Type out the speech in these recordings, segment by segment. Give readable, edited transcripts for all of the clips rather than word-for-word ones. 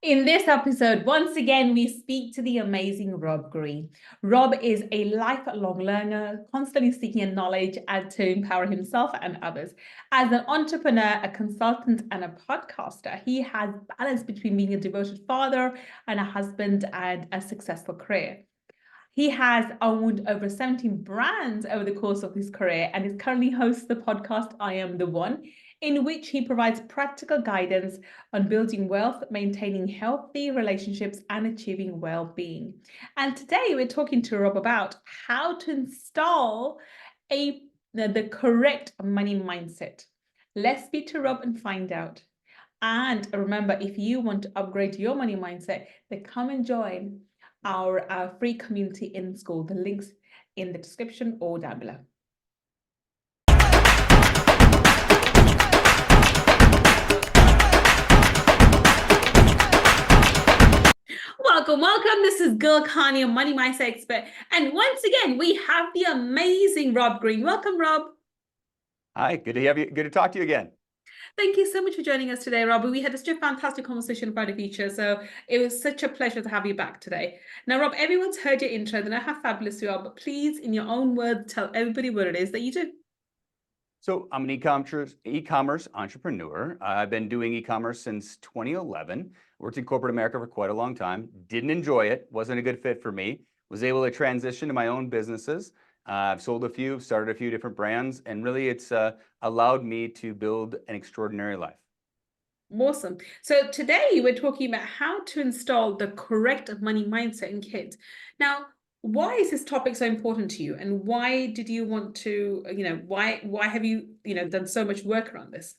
In this episode, once again, we speak to the amazing Robb Green. Robb is a lifelong learner, constantly seeking knowledge and to empower himself and others. As an entrepreneur, a consultant, and a podcaster, he has balanced between being a devoted father and a husband and a successful career. He has owned over 17 brands over the course of his career and is currently hosts the podcast I Am the One, in which he provides practical guidance on building wealth, maintaining healthy relationships, and achieving well-being. And today we're talking to Robb about how to install the correct money mindset. Let's speak to Robb and find out. And remember, if you want to upgrade your money mindset, then come and join our free community in school. The links in the description or down below. Welcome. This is Gull, your money mindset expert. And once again, we have the amazing Robb Green. Welcome, Robb. Hi, good to have you. Good to talk to you again. Thank you so much for joining us today, Robb. We had such a fantastic conversation about the future, so it was such a pleasure to have you back today. Now, Robb, everyone's heard your intro. They know how fabulous you are, but please, in your own words, tell everybody what it is that you do. So I'm an e-commerce entrepreneur. I've been doing e-commerce since 2011. Worked in corporate America for quite a long time. Didn't enjoy it. Wasn't a good fit for me. Was able to transition to my own businesses. I've sold a few, started a few different brands, and really it's allowed me to build an extraordinary life. Awesome. So today we're talking about how to install the correct money mindset in kids. Now, why is this topic so important to you, and why did you want to, why have you, done so much work around this?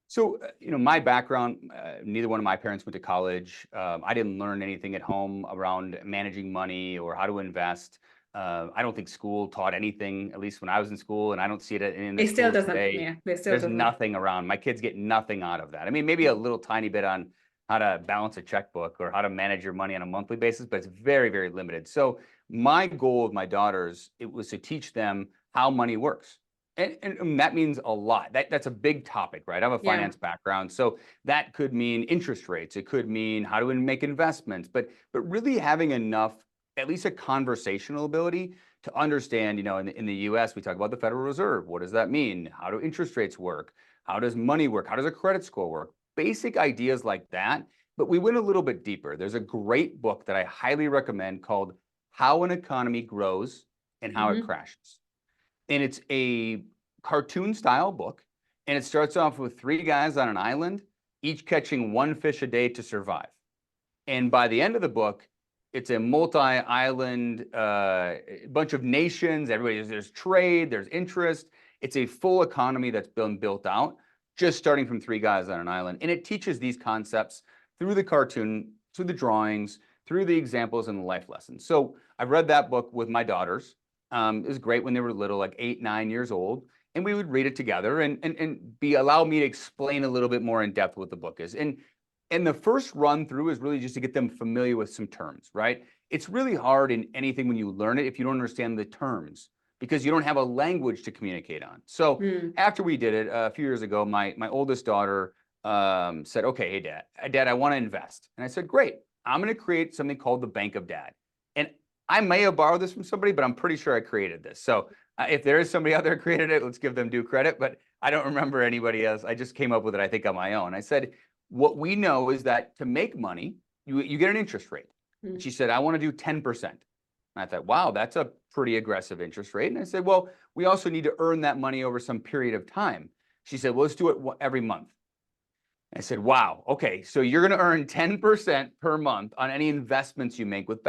So, my background, neither one of my parents went to college. I didn't learn anything at home around managing money or how to invest. I don't think school taught anything, at least when I was in school, and I don't see it in the schools today. There's nothing around. My kids get nothing out of that. I mean, maybe a little tiny bit on how to balance a checkbook or how to manage your money on a monthly basis, but it's very, very limited. So my goal with my daughters, it was to teach them how money works. And that means a lot. That's a big topic, right? I have a finance background. So that could mean interest rates. It could mean how to make investments, but really having enough, at least a conversational ability to understand, in the US, we talk about the Federal Reserve. What does that mean? How do interest rates work? How does money work? How does a credit score work? Basic ideas like that. But we went a little bit deeper. There's a great book that I highly recommend called How an Economy Grows and How It Crashes. And it's a cartoon style book. And it starts off with 3 guys on an island, each catching 1 fish a day to survive. And by the end of the book, it's a multi-island, bunch of nations. There's trade, there's interest. It's a full economy that's been built out, just starting from 3 guys on an island. And it teaches these concepts through the cartoon, through the drawings, through the examples and the life lessons. So I've read that book with my daughters. It was great when they were little, like 8, 9 years old. And we would read it together and allow me to explain a little bit more in depth what the book is. And the first run through is really just to get them familiar with some terms, right? It's really hard in anything when you learn it if you don't understand the terms, because you don't have a language to communicate on. So after we did it a few years ago, my oldest daughter said, okay, hey, Dad, I want to invest. And I said, great, I'm going to create something called the Bank of Dad. And I may have borrowed this from somebody, but I'm pretty sure I created this. So if there is somebody out there who created it, let's give them due credit. But I don't remember anybody else. I just came up with it, I think, on my own. I said, what we know is that to make money, you get an interest rate. And she said, I want to do 10%. And I thought, wow, that's a pretty aggressive interest rate. And I said, well, we also need to earn that money over some period of time. She said, well, let's do it every month. I said, wow, okay, so you're going to earn 10% per month on any investments you make with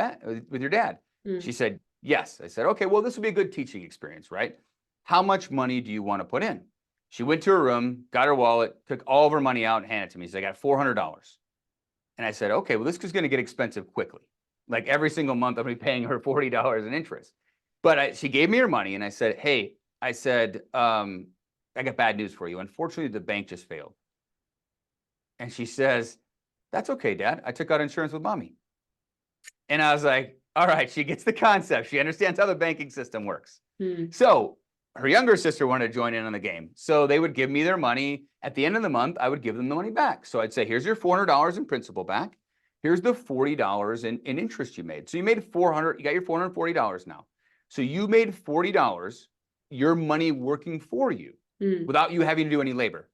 your dad. She said, yes. I said, okay, well, this would be a good teaching experience, right? How much money do you want to put in? She went to her room, got her wallet, took all of her money out and handed it to me. She said, I got $400. And I said, okay, well, this is going to get expensive quickly. Like every single month, I'm going to be paying her $40 in interest. But she gave me her money and I said, hey, I got bad news for you. Unfortunately, the bank just failed. And she says, that's okay, Dad. I took out insurance with Mommy. And I was like, all right, she gets the concept. She understands how the banking system works. So her younger sister wanted to join in on the game. So they would give me their money. At the end of the month, I would give them the money back. So I'd say, here's your $400 in principal back. Here's the $40 in interest you made. So you made $400, you got your $440 now. So you made $40, your money working for you without you having to do any labor.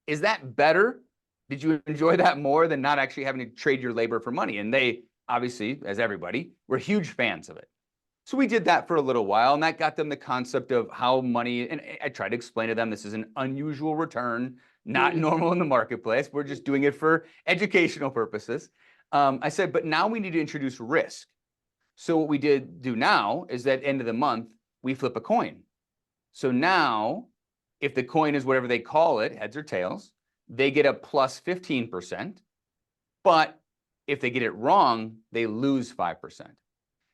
Is that better? Did you enjoy that more than not actually having to trade your labor for money? And they, obviously, as everybody, were huge fans of it. So we did that for a little while, and that got them the concept of how money, and I tried to explain to them, this is an unusual return, not normal in the marketplace. We're just doing it for educational purposes. I said, but now we need to introduce risk. So what we do now is that end of the month, we flip a coin. So now, if the coin is whatever they call it, heads or tails, they get a plus 15%. But if they get it wrong, they lose 5%.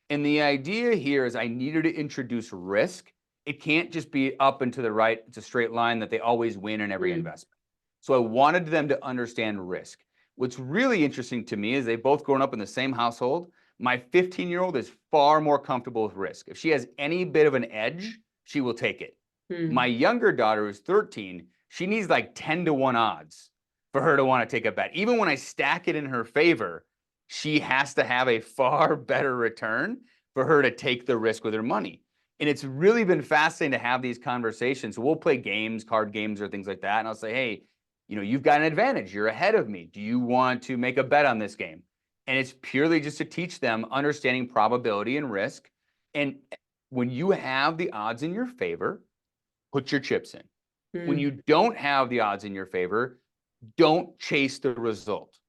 And the idea here is I needed to introduce risk. It can't just be up and to the right. It's a straight line that they always win in every investment. So I wanted them to understand risk. What's really interesting to me is they've both grown up in the same household. My 15-year-old is far more comfortable with risk. If she has any bit of an edge, she will take it. My younger daughter, who's 13, she needs like 10-to-1 odds for her to want to take a bet. Even when I stack it in her favor, she has to have a far better return for her to take the risk with her money. And it's really been fascinating to have these conversations. We'll play games, card games or things like that. And I'll say, hey, you know, you've got an advantage. You're ahead of me. Do you want to make a bet on this game? And it's purely just to teach them understanding probability and risk. And when you have the odds in your favor, put your chips in. When you don't have the odds in your favor, don't chase the result.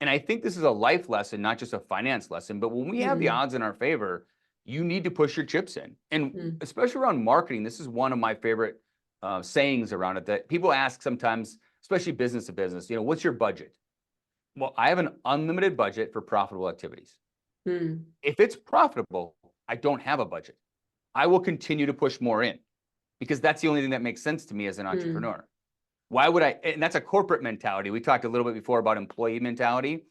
And I think this is a life lesson, not just a finance lesson, but when we have the odds in our favor, you need to push your chips in. And especially around marketing, this is one of my favorite sayings around it that people ask sometimes, especially business to business, you know, what's your budget? Well, I have an unlimited budget for profitable activities. If it's profitable, I don't have a budget. I will continue to push more in because that's the only thing that makes sense to me as an entrepreneur. Why would I? And that's a corporate mentality. We talked a little bit before about employee mentality.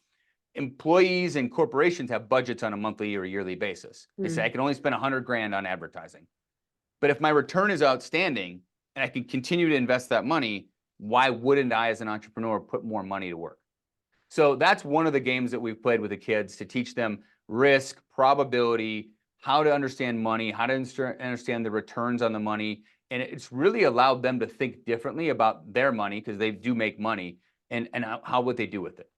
Employees and corporations have budgets on a monthly or yearly basis. They say, I can only spend 100 grand on advertising. But if my return is outstanding and I can continue to invest that money, why wouldn't I as an entrepreneur put more money to work? So that's one of the games that we've played with the kids to teach them risk, probability, how to understand money, how to understand the returns on the money. And it's really allowed them to think differently about their money because they do make money and how would they do with it.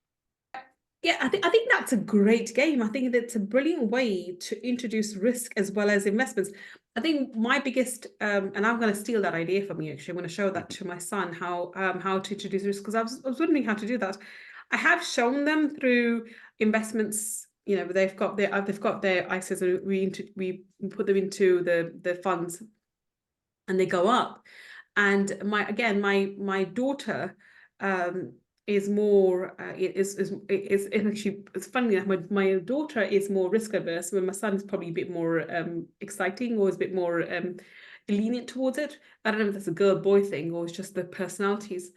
Yeah, I think that's a great game. I think that's a brilliant way to introduce risk as well as investments. I think my biggest, and I'm going to steal that idea from you. Actually, I'm going to show that to my son how to introduce risk because I was wondering how to do that. I have shown them through investments. You know, they've got their ISAs, and we put them into the funds, and they go up. And my daughter is more it's funny enough, my daughter is more risk averse, when my son is probably a bit more exciting or is a bit more lenient towards it. I don't know if that's a girl boy thing or it's just the personalities,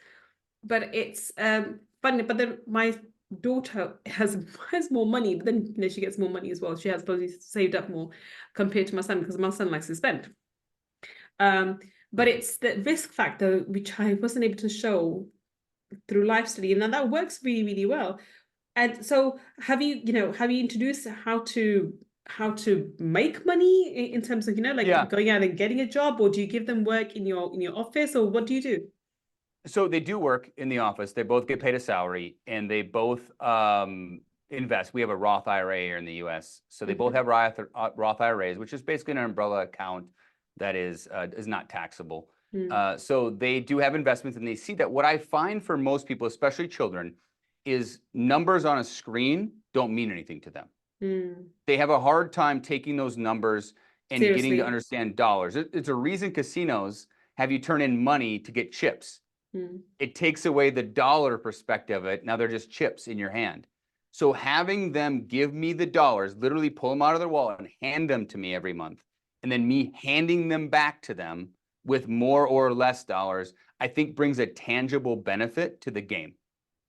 but it's funny. But then my daughter has more money, but then you know, she gets more money as well. She has probably saved up more compared to my son because my son likes to spend. But it's the risk factor which I wasn't able to show through life study, and that works really, really well. And so have you introduced how to make money in terms of, like going out and getting a job, or do you give them work in your office, or what do you do? So they do work in the office. They both get paid a salary and they both invest. We have a Roth IRA here in the US. So they both have Roth IRAs, which is basically an umbrella account that is not taxable. So they do have investments, and they see that. What I find for most people, especially children, is numbers on a screen don't mean anything to them. They have a hard time taking those numbers and getting to understand dollars. It's a reason casinos have you turn in money to get chips. It takes away the dollar perspective of it. Now they're just chips in your hand. So having them give me the dollars, literally pull them out of their wallet and hand them to me every month, and then me handing them back to them with more or less dollars, I think brings a tangible benefit to the game.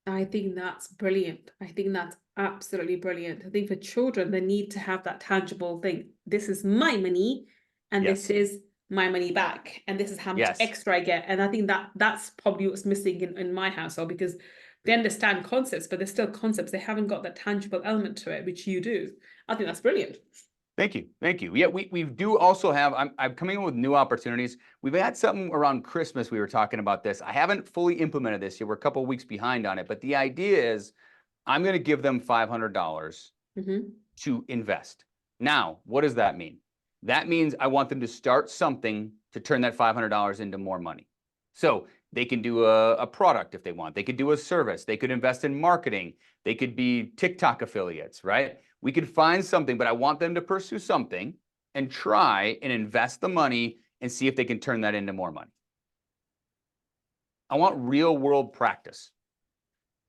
I think that's brilliant. I think that's absolutely brilliant. I think for children, they need to have that tangible thing. This is my money, and this is my money back, and this is how much Yes. extra I get. And I think that's probably what's missing in my household, because they understand concepts, but they're still concepts. They haven't got that tangible element to it, which you do. I think that's brilliant. Thank you. Thank you. Yeah, we do also have, I'm coming up with new opportunities. We've had something around Christmas. We were talking about this. I haven't fully implemented this yet. We're a couple of weeks behind on it, but the idea is I'm going to give them $500 to invest. Now, what does that mean? That means I want them to start something to turn that $500 into more money. So they can do a product if they want. They could do a service. They could invest in marketing. They could be TikTok affiliates, right? We could find something, but I want them to pursue something and try and invest the money and see if they can turn that into more money. I want real world practice.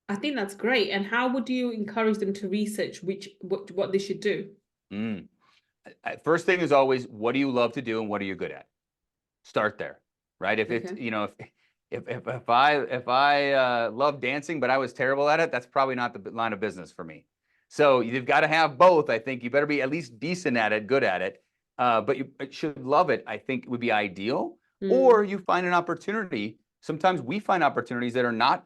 I think that's great. And how would you encourage them to research what they should do? First thing is always, what do you love to do and what are you good at? Start there, right? If it's, if I love dancing, but I was terrible at it, that's probably not the line of business for me. So you've got to have both. I think you better be at least decent at it, good at it, but you should love it. I think it would be ideal. Or you find an opportunity. Sometimes we find opportunities that are not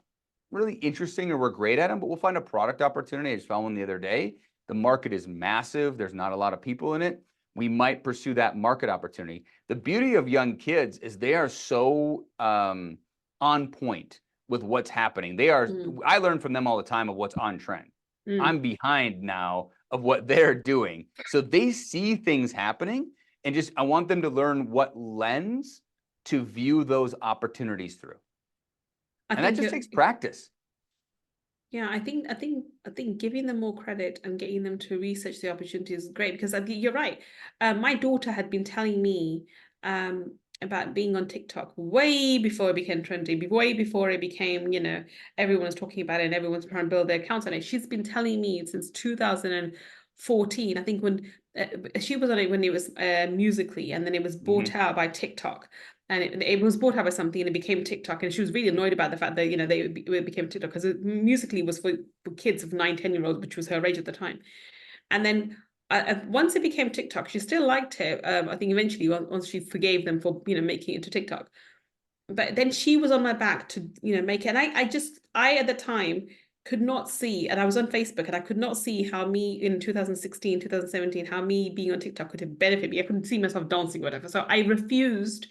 really interesting or we're great at them, but we'll find a product opportunity. I just found one the other day. The market is massive. There's not a lot of people in it. We might pursue that market opportunity. The beauty of young kids is they are so on point with what's happening. They are, I learn from them all the time of what's on trend. I'm behind now of what they're doing. So they see things happening and just, I want them to learn what lens to view those opportunities through. And that just takes practice. Yeah, I think giving them more credit and getting them to research the opportunity is great, because I think you're right. My daughter had been telling me about being on TikTok way before it became trendy, way before it became, everyone was talking about it and everyone's trying to build their accounts on it. She's been telling me since 2014, I think, when she was on it when it was Musically, and then it was bought out by TikTok. And it was bought out by something and it became TikTok. And she was really annoyed about the fact that, it became TikTok, because Musically was for kids of 9-10-year-olds, which was her age at the time. And then once it became TikTok, she still liked it. I think eventually, once she forgave them for, making it to TikTok. But then she was on my back to, make it. And I at the time could not see, and I was on Facebook, and I could not see how me in 2016, 2017, how me being on TikTok could have benefited me. I couldn't see myself dancing or whatever. So I refused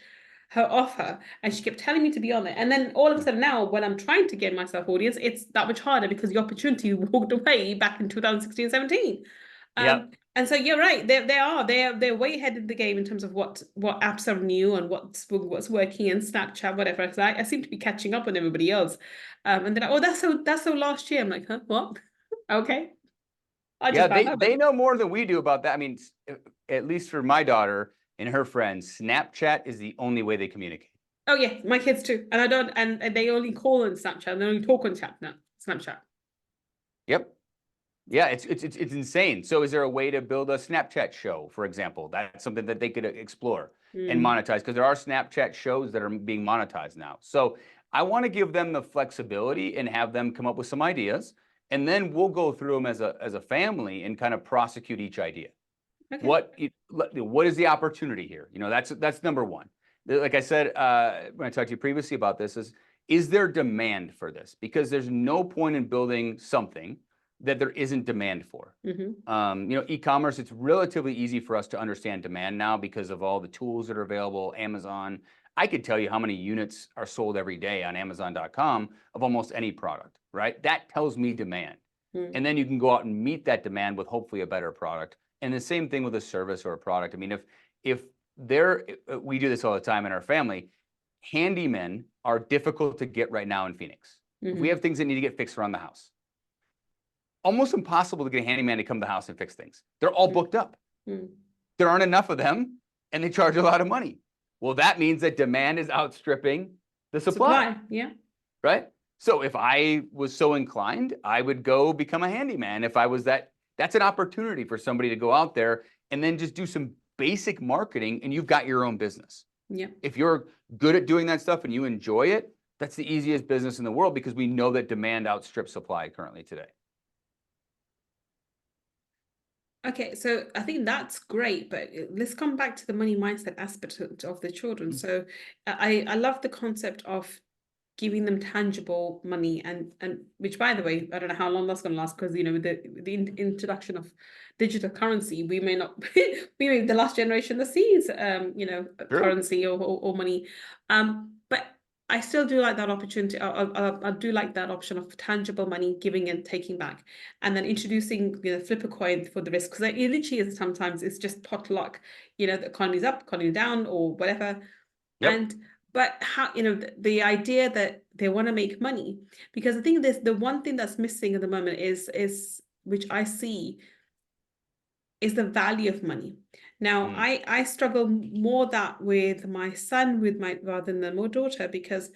her offer, and she kept telling me to be on it. And then all of a sudden now, when I'm trying to get myself audience, it's that much harder because the opportunity walked away back in 2016, 17. And so you're right, they're way ahead of the game in terms of what apps are new and what's working in Snapchat, whatever. So I seem to be catching up on everybody else. And they're like, oh, that's so last year. I'm like, huh, what? Okay. They know more than we do about that. I mean, at least for my daughter and her friends, Snapchat is the only way they communicate. Oh yeah, my kids too. And they only call on Snapchat, and they only talk on Snapchat. Yep. Yeah, it's insane. So is there a way to build a Snapchat show, for example? That's something that they could explore and monetize, because there are Snapchat shows that are being monetized now. So I want to give them the flexibility and have them come up with some ideas, and then we'll go through them as a family and kind of prosecute each idea. Okay. What is the opportunity here? That's number one. Like I said, when I talked to you previously about this, is there demand for this? Because there's no point in building something that there isn't demand for. E-commerce, it's relatively easy for us to understand demand now because of all the tools that are available. Amazon, I could tell you how many units are sold every day on Amazon.com of almost any product, right? That tells me demand. And then you can go out and meet that demand with hopefully a better product. And the same thing with a service or a product. I mean, if we do this all the time in our family, handymen are difficult to get right now in Phoenix. If we have things that need to get fixed around the house, almost impossible to get a handyman to come to the house and fix things. They're all booked up. There aren't enough of them, and they charge a lot of money. Well, that means that demand is outstripping the supply. Yeah. Right? So if I was so inclined, I would go become a handyman. If I was that's an opportunity for somebody to go out there and then just do some basic marketing, and you've got your own business. Yeah. If you're good at doing that stuff and you enjoy it, that's the easiest business in the world, because we know that demand outstrips supply currently today. Okay, so I think that's great, but let's come back to the money mindset aspect of the children. Mm. So I love the concept of giving them tangible money, and which, by the way, I don't know how long that's going to last, because with the introduction of digital currency, we may not we may be the last generation that sees True. currency or money, but I still do like that opportunity. I do like that option of tangible money, giving and taking back, and then introducing flip a coin for the risk, because it literally is, sometimes it's just pot luck. The economy's up, economy down, or whatever. Yep. But how, the idea that they want to make money, because I think there's the one thing that's missing at the moment is which I see, is the value of money. Now, Mm. I struggle more that with my son, rather than my daughter, because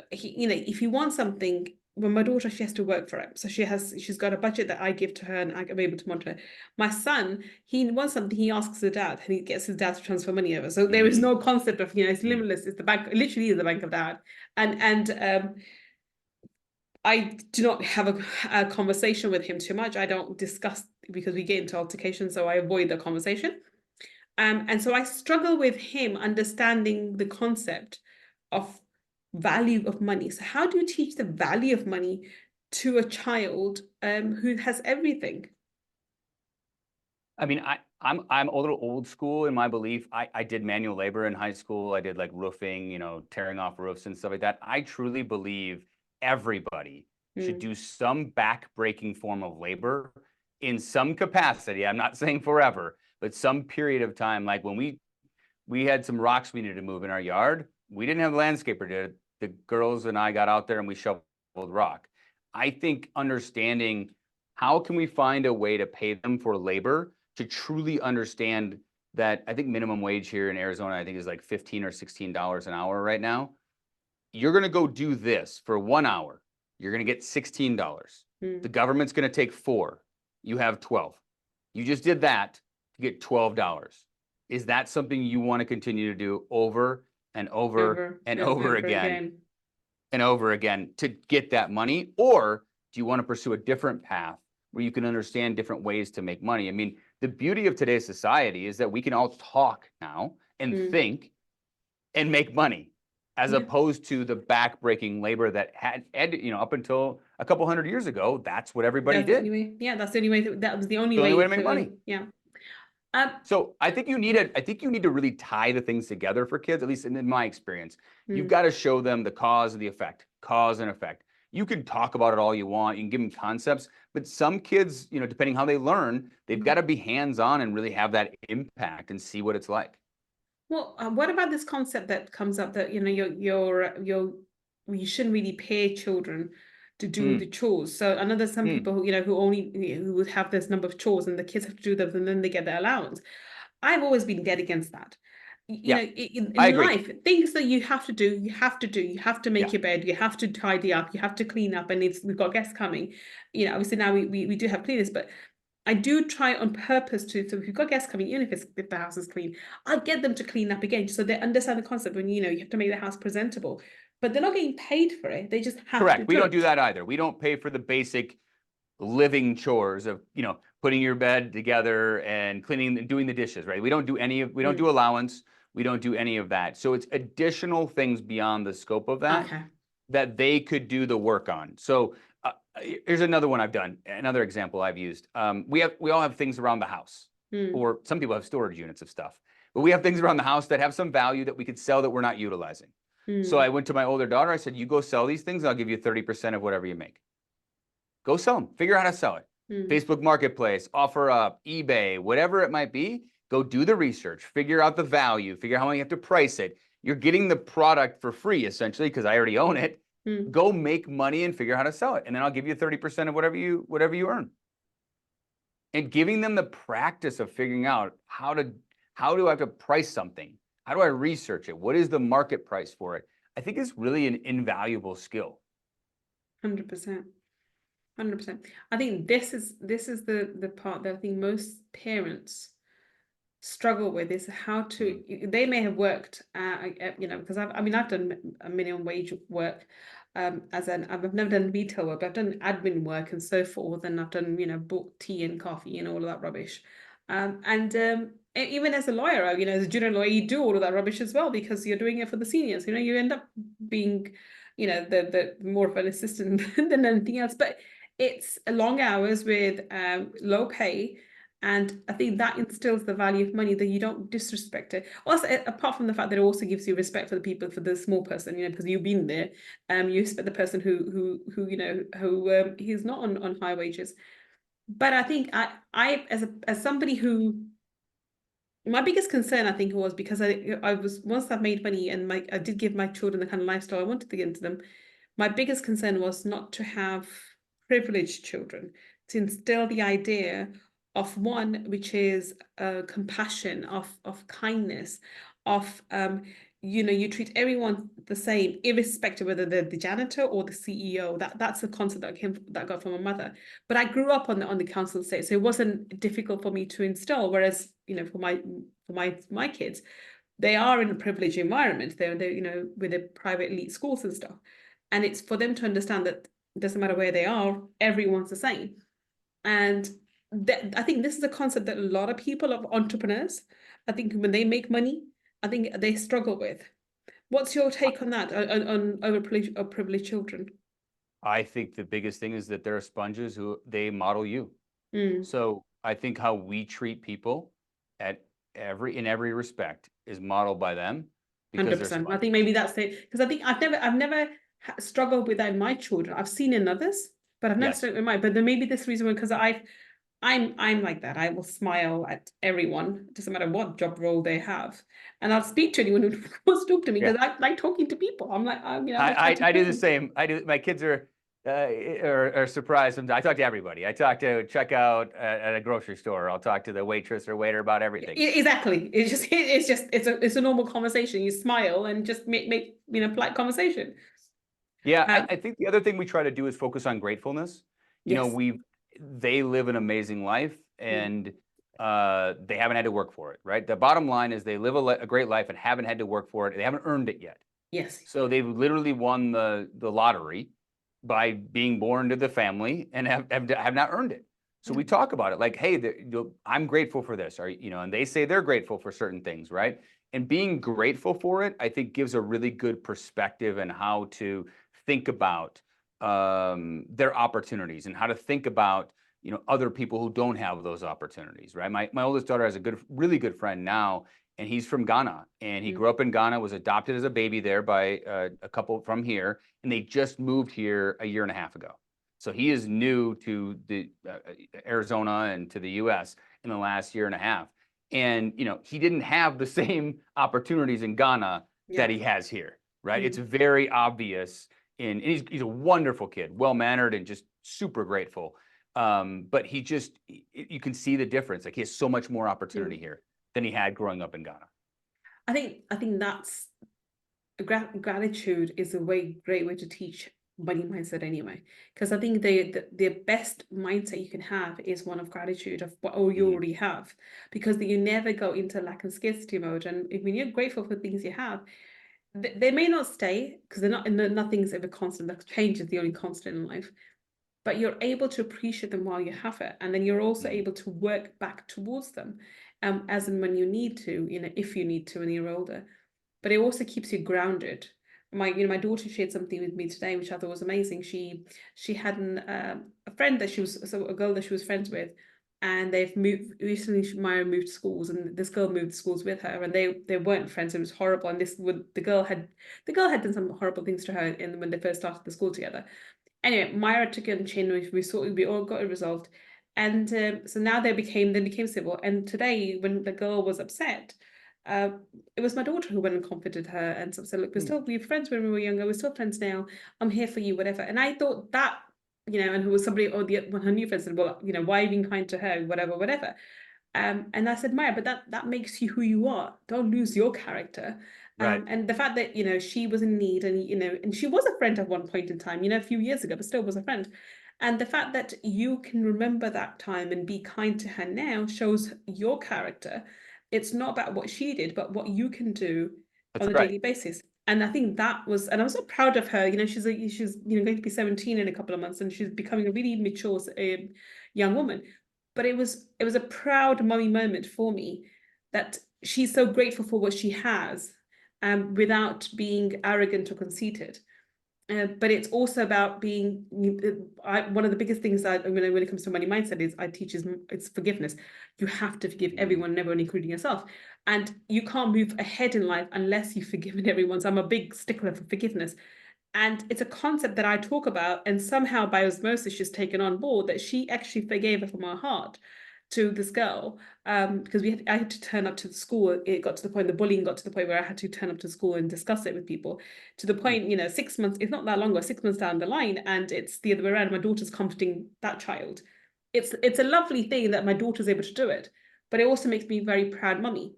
if you want something, when my daughter, she has to work for it. So she's got a budget that I give to her, and I'm able to monitor. My son, he wants something, he asks his dad, and he gets his dad to transfer money over. So there is Mm. no concept of, it's Mm. limitless. It's the bank, it literally is the bank of dad. And I do not have a conversation with him too much. I don't discuss, because we get into altercations, so I avoid the conversation. And so I struggle with him understanding the concept of value of money. So how do you teach the value of money to a child who has everything? I mean, I'm a little old school in my belief. I did manual labor in high school. I did like roofing, tearing off roofs and stuff like that. I truly believe everybody should do some back-breaking form of labor in some capacity. I'm not saying forever, but some period of time. Like when we had some rocks we needed to move in our yard. We didn't have a landscaper did it. The girls and I got out there and we shoveled rock. I think understanding how can we find a way to pay them for labor to truly understand that. I think minimum wage here in Arizona, I think, is like $15 or $16 an hour right now. You're going to go do this for 1 hour. You're going to get $16. The government's going to take 4. You have 12. You just did that to get $12. Is that something you want to continue to do over and over and over again and over again to get that money? Or do you want to pursue a different path where you can understand different ways to make money? I mean, the beauty of today's society is that we can all talk now and think and make money, as opposed to the back-breaking labor that had, up until a couple hundred years ago, that's what everybody did. That's the only way. That was the only The only way way to make money. Yeah. So I think you need to really tie the things together for kids, at least in my experience. You've got to show them the cause and the effect, cause and effect. You can talk about it all you want. You can give them concepts, but some kids, depending how they learn, they've got to be hands-on and really have that impact and see what it's like. Well, what about this concept that comes up that you shouldn't really pay children to do the chores? So I know there's some people who would have this number of chores, and the kids have to do them, and then they get their allowance. I've always been dead against that. In life, things that you have to do, you have to do. You have to make your bed, you have to tidy up, you have to clean up, and we've got guests coming. Obviously now we do have cleaners, but I do try on purpose so if you've got guests coming, even if the house is clean, I'll get them to clean up again, so they understand the concept when you have to make the house presentable. But they're not getting paid for it. They just have Correct. to We do don't it. do that either. We don't pay for the basic living chores of, putting your bed together and cleaning and doing the dishes, right? We don't do allowance. We don't do any of that. So it's additional things beyond the scope of that that they could do the work on. So here's another one I've done. Another example I've used. We all have things around the house, or some people have storage units of stuff, but we have things around the house that have some value that we could sell that we're not utilizing. So I went to my older daughter. I said, you go sell these things. I'll give you 30% of whatever you make. Go sell them. Figure out how to sell it. Facebook Marketplace, OfferUp, eBay, whatever it might be. Go do the research. Figure out the value. Figure out how you have to price it. You're getting the product for free, essentially, because I already own it. Go make money and figure out how to sell it. And then I'll give you 30% of whatever you earn. And giving them the practice of figuring out how do I have to price something? How do I research it? What is the market price for it? I think is really an invaluable skill. 100%. 100%. I think this is the part that I think most parents struggle with, is how to. They may have worked, because I've done a minimum wage work. I've never done retail work, but I've done admin work and so forth, and I've done bought tea and coffee and all of that rubbish. Even as a lawyer, you know, as a junior lawyer, you do all of that rubbish as well because you're doing it for the seniors. You know, you end up being, you know, the more of an assistant than anything else. But it's long hours with low pay. And I think that instills the value of money, that you don't disrespect it. Also, apart from the fact that it also gives you respect for the people, for the small person, you know, because you've been there. You respect the person who you know, who he's not on high wages. But I think I as somebody who, my biggest concern, I think, was because I was, once I've made money and I did give my children the kind of lifestyle I wanted to give to them, my biggest concern was not to have privileged children, to instill the idea of one, which is compassion, of kindness, of you know, you treat everyone the same, irrespective whether they're the janitor or the CEO. That's the concept that I got from my mother. But I grew up on the council estate, so it wasn't difficult for me to instill. Whereas, you know, for my kids, they are in a privileged environment. They're you know, with the private elite schools and stuff, and it's for them to understand that it doesn't matter where they are, everyone's the same. And I think this is a concept that a lot of people, of entrepreneurs, I think when they make money, I think they struggle with. What's your take on that, on overprivileged children? I think the biggest thing is that there are sponges who they model you. Mm. So I think how we treat people in every respect is modeled by them, because they're 100%. I think sponges. maybe that's it, because I think I've never struggled with that in my children. I've seen in others, but I've never Yes. struggled in mine. But there may be this reason, because I'm like that. I will smile at everyone, doesn't matter what job role they have, and I'll speak to anyone who wants to talk to me, because I like talking to people. I'm like, you know, I do the same. I do. My kids are surprised sometimes. I talk to everybody. I talk to checkout at a grocery store. I'll talk to the waitress or waiter about everything. Exactly. It's a normal conversation. You smile and just make you know, polite conversation. Yeah, I think the other thing we try to do is focus on gratefulness. You know, Yes. they live an amazing life, and they haven't had to work for it, right? The bottom line is they live a great life and haven't had to work for it. They haven't earned it yet. Yes. So they've literally won the lottery by being born to the family and have not earned it. So we talk about it like, hey, I'm grateful for this, or, you know, and they say they're grateful for certain things, right? And being grateful for it, I think, gives a really good perspective on how to think about their opportunities, and how to think about, you know, other people who don't have those opportunities, right? My oldest daughter has a really good friend now, and he's from Ghana, and he grew up in Ghana, was adopted as a baby there by a couple from here, and they just moved here a year and a half ago. So he is new to the Arizona and to the U.S. in the last year and a half. And, you know, he didn't have the same opportunities in Ghana that he has here, right? It's very obvious. And he's a wonderful kid, well-mannered and just super grateful. But you can see the difference. Like, he has so much more opportunity here than he had growing up in Ghana. I think that's gratitude is a great way to teach money mindset anyway, because I think the best mindset you can have is one of gratitude, of what you already have, because you never go into lack and scarcity mode. And when you're grateful for things you have, they may not stay, because nothing's ever constant. That change is the only constant in life. But you're able to appreciate them while you have it, and then you're also able to work back towards them, as and when you need to, you know, if you need to when you're older. But it also keeps you grounded. My daughter shared something with me today, which I thought was amazing. She had a friend that a girl that she was friends with, and they've moved recently. Maya moved schools, and this girl moved schools with her, and they weren't friends. It was horrible, and the girl had done some horrible things to her when they first started the school together. Anyway, Myra took it on chin. We all got it resolved, and so now they became civil. And today, when the girl was upset, it was my daughter who went and comforted her and said, "Look, we were friends when we were younger. We're still friends now. I'm here for you, whatever." And I thought that, you know, and who was somebody, or one of her new friends said, "Well, you know, why are you being kind to her? Whatever." And I said, Maya, but that makes you who you are. Don't lose your character. Right. And the fact that, you know, she was in need, and, you know, and she was a friend at one point in time, you know, a few years ago, but still was a friend. And the fact that you can remember that time and be kind to her now shows your character. It's not about what she did, but what you can do on a daily basis. And I think that was, and I'm so proud of her. You know, she's you know, going to be 17 in a couple of months, and she's becoming a really mature young woman. but it was a proud mummy moment for me, that she's so grateful for what she has, without being arrogant or conceited. But it's also about being, one of the biggest things that when it comes to money mindset is I teach is it's forgiveness. You have to forgive everyone and everyone, including yourself. And you can't move ahead in life unless you've forgiven everyone. So I'm a big stickler for forgiveness. And it's a concept that I talk about, and somehow by osmosis, she's taken on board that she actually forgave her from her heart to this girl, because I had to turn up to the school. It got to the point, the bullying got to the point where I had to turn up to school and discuss it with people, to the point, 6 months, it's not that long ago, 6 months down the line, and it's the other way around. My daughter's comforting that child. It's a lovely thing that my daughter's able to do it, but it also makes me a very proud mummy.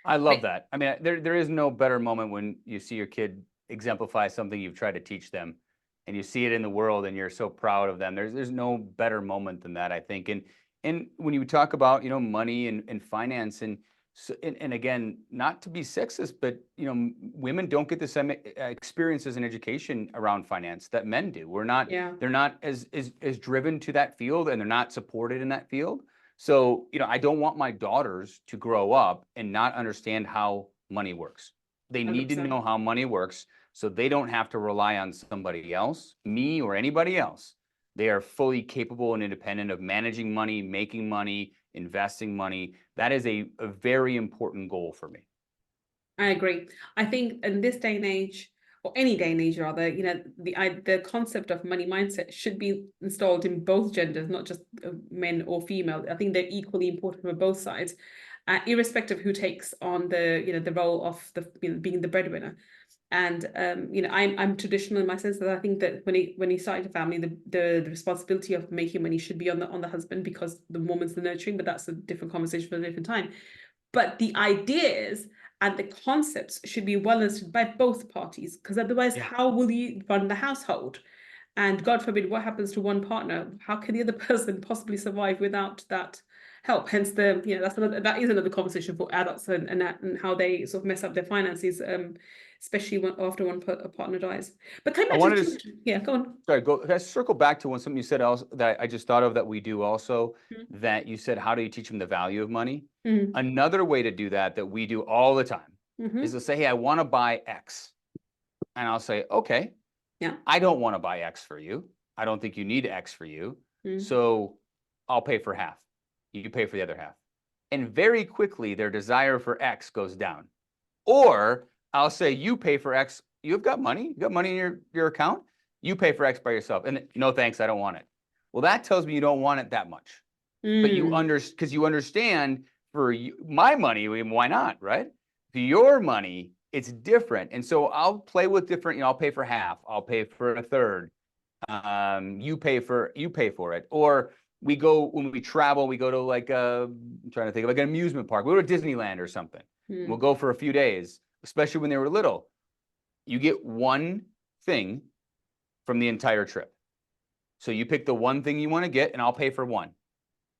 I love that. I mean, there is no better moment when you see your kid exemplify something you've tried to teach them, and you see it in the world and you're so proud of them. There's no better moment than that, I think. And when you talk about, money and finance, and again, not to be sexist, but women don't get the same experiences and education around finance that men do. They're not as driven to that field, and they're not supported in that field. So, I don't want my daughters to grow up and not understand how money works. They need 100%. to know how money works, so they don't have to rely on somebody else, me or anybody else. They are fully capable and independent of managing money, making money, investing money. That is a very important goal for me. I agree. I think in this day and age, or any day and age rather, the concept of money mindset should be installed in both genders, not just men or female. I think they're equally important for both sides, irrespective of who takes on the role of being the breadwinner. And I'm traditional in my sense that I think that when you start a family, the responsibility of making money should be on the husband, because the woman's the nurturing. But that's a different conversation for a different time. But the ideas and the concepts should be well understood by both parties, because otherwise, how will you run the household? And God forbid, what happens to one partner? How can the other person possibly survive without that help? Hence, that is another conversation for adults and how they sort of mess up their finances, especially after one partner dies. But can I mention? Yeah, go on. Sorry, let's circle back to something you said also that I just thought of that we do also. That you said, how do you teach them the value of money? Another way to do that we do all the time is to say, hey, I want to buy X, and I'll say, okay. Yeah. I don't want to buy X for you. I don't think you need X for you. So I'll pay for half. You pay for the other half. And very quickly, their desire for X goes down. Or I'll say, you pay for X. You've got money. You've got money in your account. You pay for X by yourself. And no, thanks, I don't want it. Well, that tells me you don't want it that much. But because you understand, for my money, why not, right? For your money, it's different. And so I'll play with different, I'll pay for half, I'll pay for a third. You pay for it. Or when we travel, we go to I'm trying to think of an amusement park. We go to Disneyland or something. We'll go for a few days, especially when they were little. You get one thing from the entire trip. So you pick the one thing you want to get, and I'll pay for one.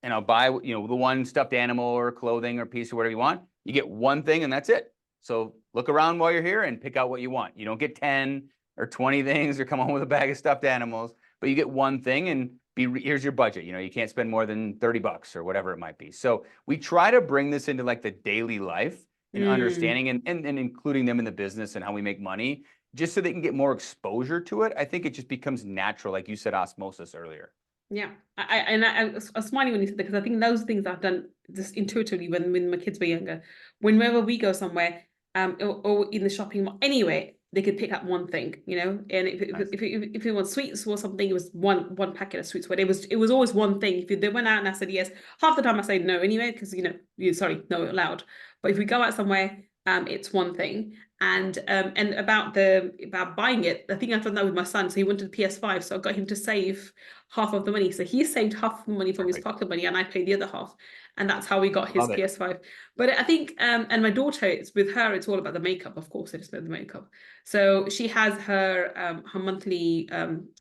And I'll buy, the one stuffed animal or clothing or piece or whatever you want. You get one thing, and that's it. So look around while you're here and pick out what you want. You don't get 10 or 20 things or come home with a bag of stuffed animals, but you get one thing, and here's your budget. You can't spend more than $30 or whatever it might be. So we try to bring this into the daily life and understanding and including them in the business and how we make money, just so they can get more exposure to it. I think it just becomes natural, like you said, osmosis earlier. Yeah, I was smiling when you said that, because I think those things I've done just intuitively when my kids were younger. Whenever we go somewhere, or in the shopping mall, anyway, they could pick up one thing, And if it was sweets or something, it was one packet of sweets. But it was always one thing. If they went out and I said yes, half the time I say no anyway, because no allowed. But if we go out somewhere, it's one thing. And about buying it, I think I've done that with my son. So he wanted a PS5, so I got him to save half of the money. So he saved half of the money from his pocket money, and I paid the other half. And that's how we got his PS5. But I think, and my daughter, it's all about the makeup. Of course, it's about the makeup. So she has her monthly.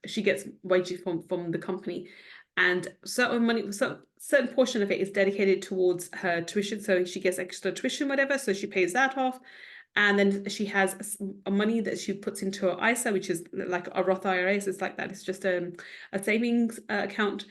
She gets wages from the company, and certain portion of it is dedicated towards her tuition. So she gets extra tuition, whatever. So she pays that off. And then she has money that she puts into her ISA, which is like a Roth IRA. So it's like that. It's just a savings account.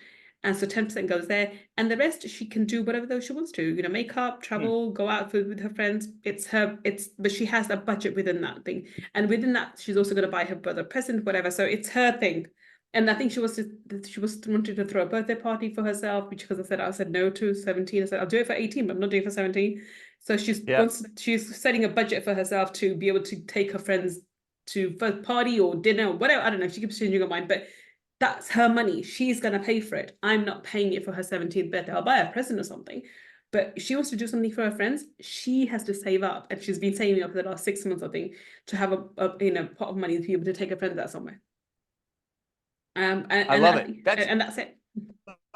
And so 10% goes there, and the rest she can do whatever she wants to, you know, makeup, travel, go out with her friends. But she has a budget within that thing. And within that, she's also going to buy her brother a present, whatever. So it's her thing. And I think she wanted to throw a birthday party for herself, because I said no to 17. I said, I'll do it for 18, but I'm not doing it for 17. So she's setting a budget for herself to be able to take her friends to first party or dinner or whatever. I don't know. She keeps changing her mind, but that's her money. She's going to pay for it. I'm not paying it for her 17th birthday. I'll buy her a present or something. But if she wants to do something for her friends, she has to save up. And she's been saving up for the last 6 months, I think, to have a pot of money to be able to take her friends out somewhere. I love it. That's it.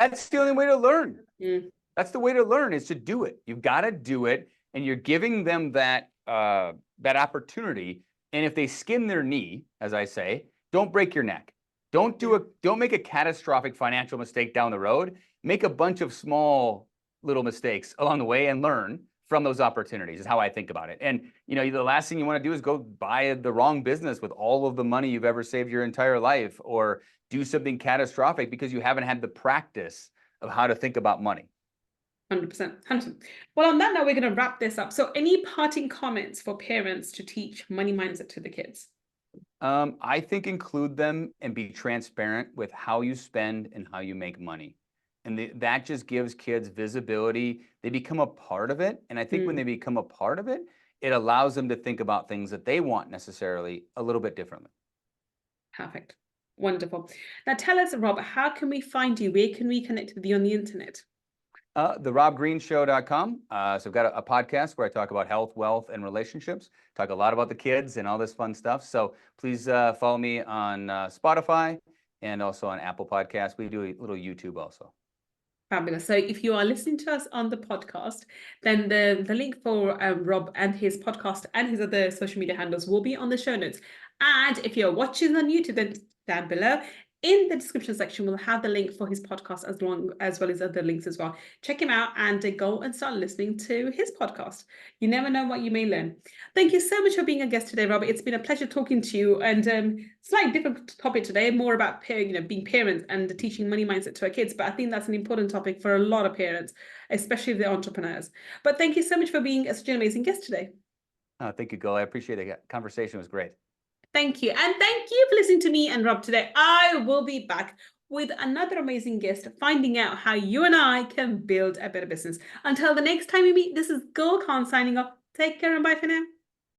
That's the only way to learn. Mm. That's the way to learn, is to do it. You've got to do it. And you're giving them that opportunity. And if they skin their knee, as I say, don't break your neck. Don't make a catastrophic financial mistake down the road. Make a bunch of small little mistakes along the way and learn from those opportunities, is how I think about it. And the last thing you want to do is go buy the wrong business with all of the money you've ever saved your entire life, or do something catastrophic because you haven't had the practice of how to think about money. 100%. Well, on that note, we're going to wrap this up. So any parting comments for parents to teach money mindset to the kids? I think include them and be transparent with how you spend and how you make money. And that just gives kids visibility. They become a part of it. And I think when they become a part of it, it allows them to think about things that they want necessarily a little bit differently. Perfect. Wonderful. Now tell us, Rob, how can we find you? Where can we connect with you on the internet? The RobbGreenShow.com. So I've got a podcast where I talk about health, wealth, and relationships. Talk a lot about the kids and all this fun stuff. So please follow me on Spotify and also on Apple Podcasts. We do a little YouTube also. Fabulous. So if you are listening to us on the podcast, then the link for Rob and his podcast and his other social media handles will be on the show notes. And if you're watching on YouTube, then down below in the description section, we'll have the link for his podcast as well as other links as well. Check him out and go and start listening to his podcast. You never know what you may learn. Thank you so much for being a guest today, Robert. It's been a pleasure talking to you. And slightly different topic today, more about being parents and teaching money mindset to our kids. But I think that's an important topic for a lot of parents, especially the entrepreneurs. But thank you so much for being such an amazing guest today. Thank you, Gull. I appreciate it. The conversation was great. Thank you. And thank you for listening to me and Rob today. I will be back with another amazing guest, finding out how you and I can build a better business. Until the next time we meet, this is Gull Khan signing off. Take care and bye for now.